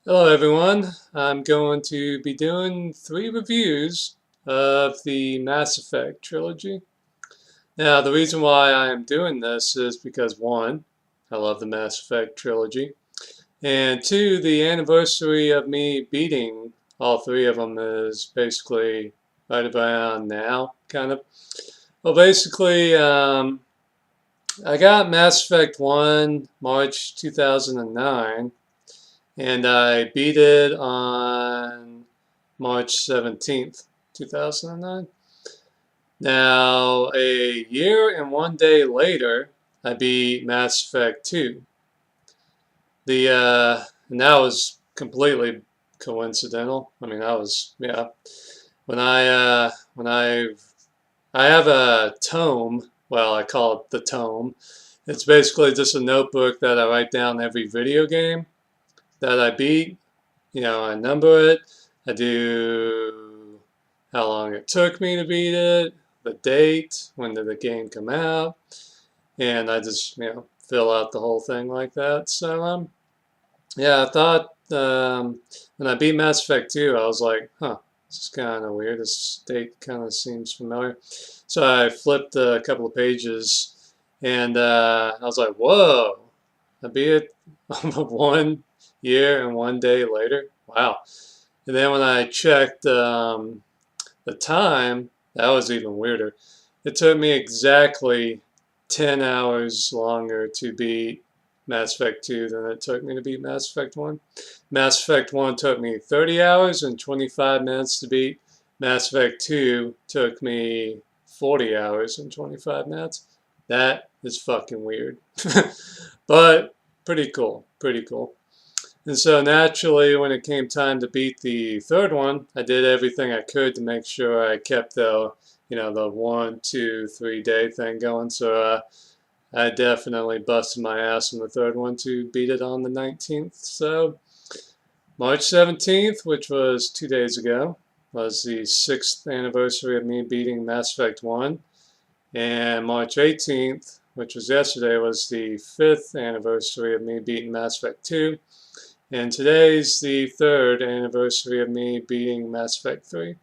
Hello everyone, I'm going to be doing 3 reviews of the Mass Effect trilogy. Now the reason why I am doing this is because 1, I love the Mass Effect trilogy, and 2, the anniversary of me beating all 3 of them is basically right around now, kind of. Well basically, I got Mass Effect 1 March 2009, and I beat it on March 17th, 2009. Now, a year and 1 day later, I beat Mass Effect 2. And that was completely coincidental. I mean, that was, yeah. When I have a tome, well, I call it the tome. It's basically just a notebook that I write down every video game that I beat. I number it. I do how long it took me to beat it, the date, when did the game come out, and I just, fill out the whole thing like that. So, yeah, I thought when I beat Mass Effect 2, I was like, huh, this is kind of weird. This date kind of seems familiar. So I flipped a couple of pages, and I was like, whoa, I beat it 1 year and 1 day later. Wow. And then when I checked the time, that was even weirder. It took me exactly 10 hours longer to beat Mass Effect 2 than it took me to beat Mass Effect 1. Mass Effect 1 took me 30 hours and 25 minutes to beat. Mass Effect 2 took me 40 hours and 25 minutes. That is fucking weird. But pretty cool. Pretty cool. And so naturally, when it came time to beat the third one, I did everything I could to make sure I kept the 1, 2, 3 day thing going. So I definitely busted my ass in the third one to beat it on the 19th. So March 17th, which was 2 days ago, was the 6th anniversary of me beating Mass Effect 1. And March 18th, which was yesterday, was the 5th anniversary of me beating Mass Effect 2. And today's the 3rd anniversary of me beating Mass Effect 3.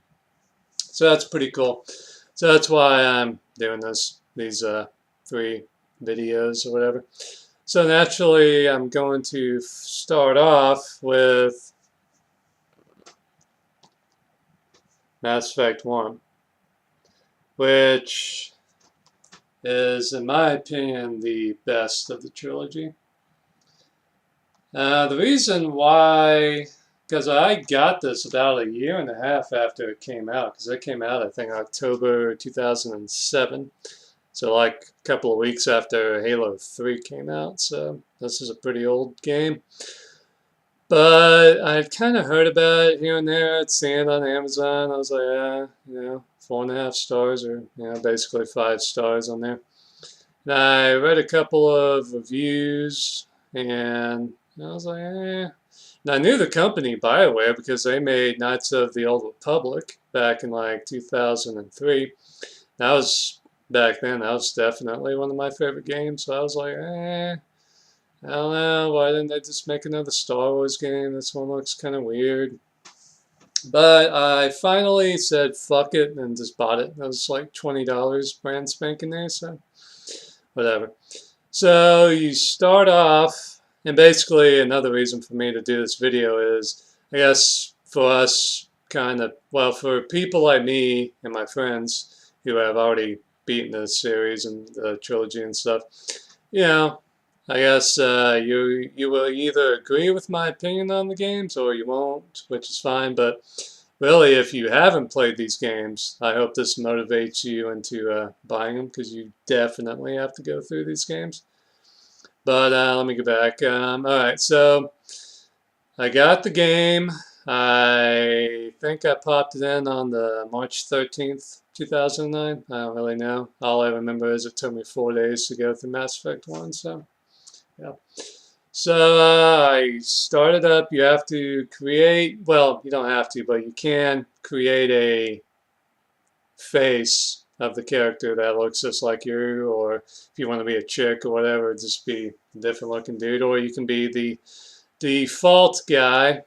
So that's pretty cool. So that's why I'm doing these 3 videos or whatever. So naturally, I'm going to start off with Mass Effect 1, which is, in my opinion, the best of the trilogy. The reason why, because I got this about a year and a half after it came out, because it came out, I think, October 2007. So, like a couple of weeks after Halo 3 came out. So, this is a pretty old game. But I'd kind of heard about it here and there. I'd seen it on Amazon. I was like, 4.5 stars, or, basically 5 stars on there. And I read a couple of reviews, and I was like, eh. And I knew the company BioWare because they made Knights of the Old Republic back in like 2003. That was back then. That was definitely one of my favorite games. So I was like, I don't know. Why didn't they just make another Star Wars game? This one looks kind of weird. But I finally said fuck it and just bought it. It was like $20 brand spanking new, so whatever. So you start off, and basically another reason for me to do this video is, I guess, for us kind of, well, for people like me and my friends who have already beaten the series and the trilogy and stuff, you know, I guess you will either agree with my opinion on the games or you won't, which is fine. But really, if you haven't played these games, I hope this motivates you into buying them, because you definitely have to go through these games. But let me go back. All right, so I got the game. I think I popped it in on the March 13th, 2009. I don't really know. All I remember is it took me 4 days to go through Mass Effect 1, so yeah. So I started up. You have to create, well, you don't have to, but you can create a face of the character that looks just like you, or if you want to be a chick or whatever, just be a different looking dude, or you can be the default guy,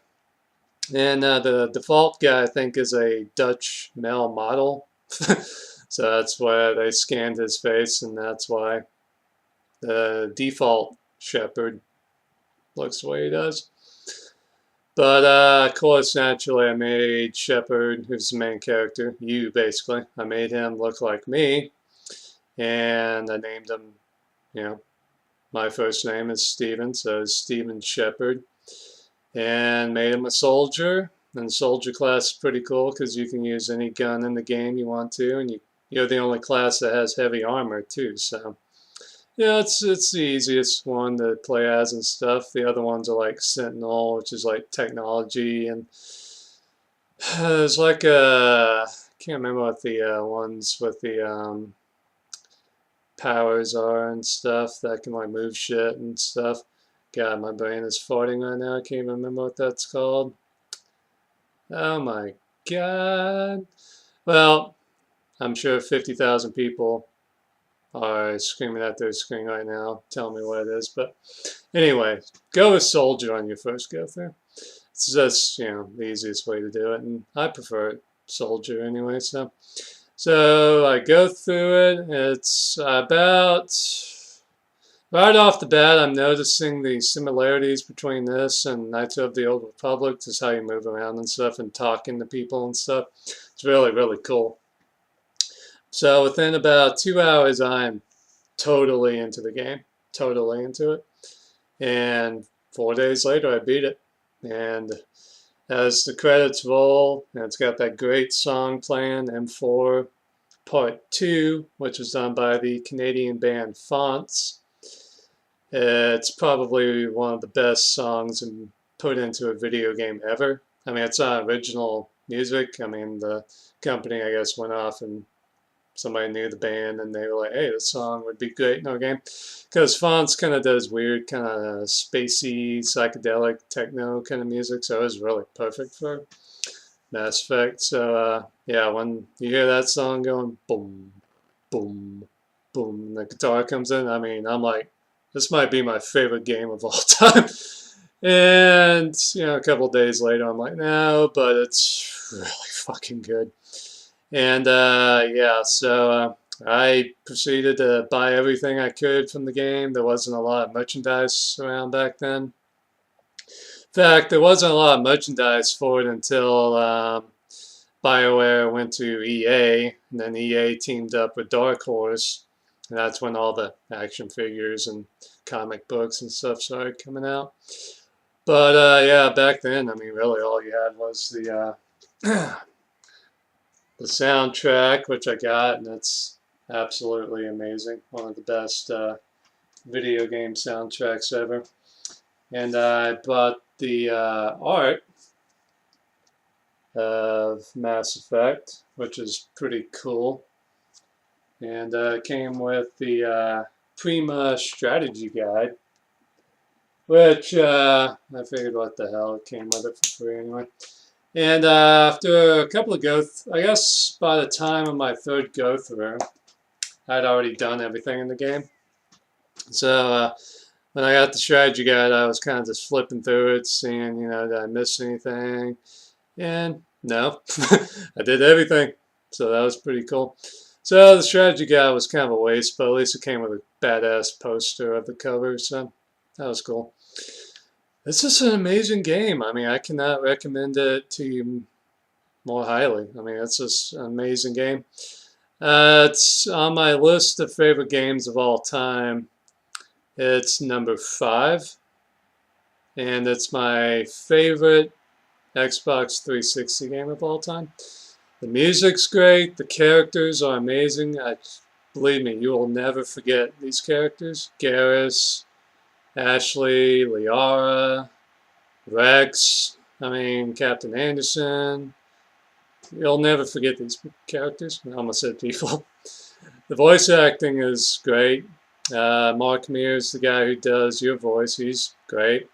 and the default guy I think is a Dutch male model. So that's why they scanned his face, and that's why the default Shepherd looks the way he does. But of course, naturally, I made Shepherd, who's the main character, you basically. I made him look like me, and I named him, you know, my first name is Steven, so Steven Shepherd, and made him a soldier. And soldier class is pretty cool because you can use any gun in the game you want to, and you're the only class that has heavy armor too. So yeah, it's the easiest one to play as and stuff. The other ones are like Sentinel, which is like technology, and there's like I can't remember what the ones with the powers are and stuff that can like move shit and stuff. God, my brain is farting right now. I can't even remember what that's called. Oh my God. Well, I'm sure 50,000 people are screaming at their screen right now, telling me what it is. But anyway, go with Soldier on your first go through. It's just, you know, the easiest way to do it, and I prefer Soldier anyway. So I go through it. It's about right off the bat, I'm noticing the similarities between this and Knights of the Old Republic, just how you move around and stuff and talking to people and stuff. It's really, really cool. So within about 2 hours, I'm totally into the game, totally into it. And 4 days later, I beat it. And as the credits roll, and it's got that great song playing, M4 Part 2, which was done by the Canadian band Fonts. It's probably one of the best songs put into a video game ever. I mean, it's not original music. I mean, the company, I guess, went off and somebody knew the band and they were like, hey, this song would be great in our game. Because Fonts kind of does weird, kind of spacey, psychedelic, techno kind of music, so it was really perfect for Mass Effect. So, yeah, when you hear that song going boom, boom, boom, and the guitar comes in, I mean, I'm like, this might be my favorite game of all time. And, you know, a couple days later, I'm like, no, but it's really fucking good. And, yeah, so I proceeded to buy everything I could from the game. There wasn't a lot of merchandise around back then. In fact, there wasn't a lot of merchandise for it until BioWare went to EA, and then EA teamed up with Dark Horse. And that's when all the action figures and comic books and stuff started coming out. But yeah, back then, I mean, really all you had was the the soundtrack, which I got, and it's absolutely amazing. One of the best video game soundtracks ever. And I bought the art of Mass Effect, which is pretty cool. And it came with the Prima strategy guide, which I figured what the hell, it came with it for free anyway. And after a couple of I guess by the time of my third go-through, I'd already done everything in the game. So when I got the strategy guide, I was kind of just flipping through it, seeing, you know, did I miss anything? And no, I did everything. So that was pretty cool. So the strategy guide was kind of a waste, but at least it came with a badass poster of the cover, so that was cool. It's just an amazing game. I mean, I cannot recommend it to you more highly. I mean, it's just an amazing game. It's on my list of favorite games of all time. It's number 5, and it's my favorite Xbox 360 game of all time. The music's great. The characters are amazing. Believe me, you will never forget these characters. Garrus, Ashley, Liara, Rex, I mean, Captain Anderson. You'll never forget these characters. I almost said people. The voice acting is great. Mark Mears, the guy who does your voice, he's great.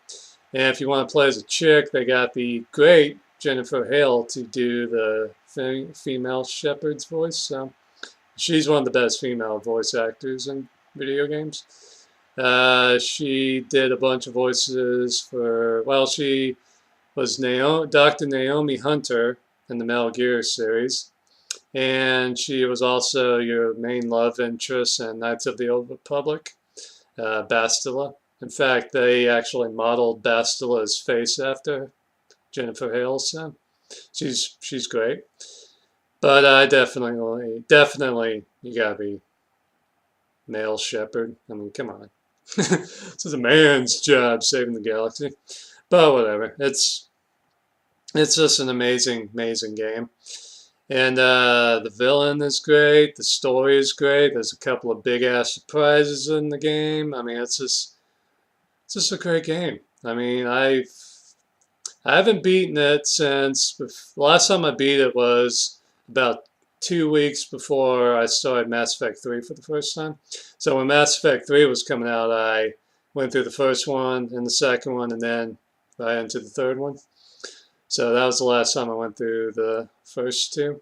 And if you want to play as a chick, they got the great Jennifer Hale to do the female Shepard's voice. So she's one of the best female voice actors in video games. She did a bunch of voices for, well, she was Dr. Naomi Hunter in the Metal Gear series. And she was also your main love interest in Knights of the Old Republic, Bastila. In fact, they actually modeled Bastila's face after Jennifer Hale, so she's great. But I definitely, you gotta be male shepherd. I mean, come on. This is a man's job saving the galaxy. But whatever. It's just an amazing game. And the villain is great. The story is great. There's a couple of big ass surprises in the game. I mean, it's just a great game. I mean, I haven't beaten it since the last time I beat it was about 2 weeks before I started Mass Effect 3 for the first time. So when Mass Effect 3 was coming out, I went through the first one and the second one, and then right into the third one. So that was the last time I went through the first two.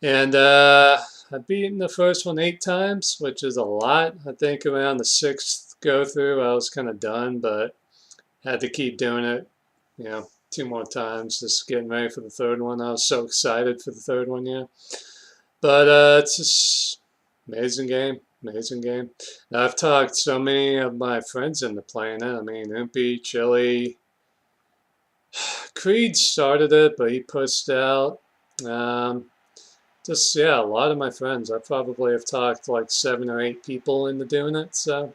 And I've beaten the first one 8 times, which is a lot. I think around the 6th go through, I was kind of done, but had to keep doing it, 2 more times, just getting ready for the third one. I was so excited for the third one, yeah. But it's just amazing game, amazing game. Now, I've talked so many of my friends into playing it. I mean, Oompi, Chili, Creed started it, but he pushed out. Just, yeah, a lot of my friends. I probably have talked like 7 or 8 people into doing it. So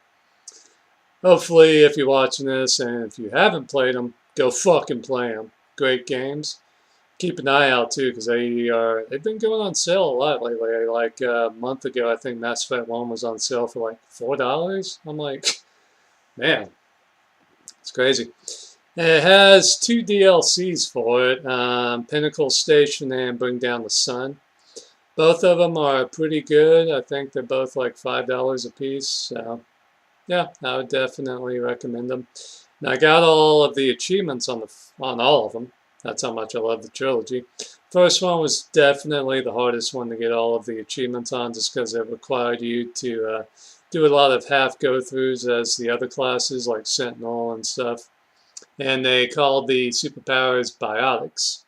hopefully, if you're watching this and if you haven't played them, go fucking play them. Great games. Keep an eye out too, because they've been going on sale a lot lately. Like a month ago, I think Mass Effect 1 was on sale for like $4. I'm like, man, it's crazy. It has 2 DLCs for it, Pinnacle Station and Bring Down the Sun. Both of them are pretty good. I think they're both like $5 a piece. So, yeah, I would definitely recommend them. And I got all of the achievements on all of them. That's how much I love the trilogy. First one was definitely the hardest one to get all of the achievements on, just because it required you to do a lot of half go-throughs as the other classes like Sentinel and stuff. And they called the superpowers biotics.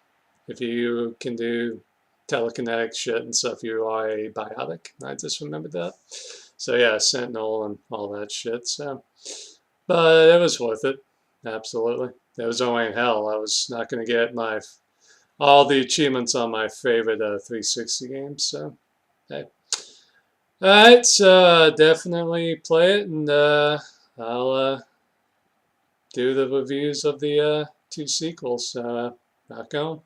If you can do telekinetic shit and stuff, you are a biotic. I just remembered that. So yeah, Sentinel and all that shit. So, but it was worth it. Absolutely. It was only in hell. I was not going to get all the achievements on my favorite 360 games. So, hey. Alright, so definitely play it, and I'll do the reviews of the 2 sequels. Rock on.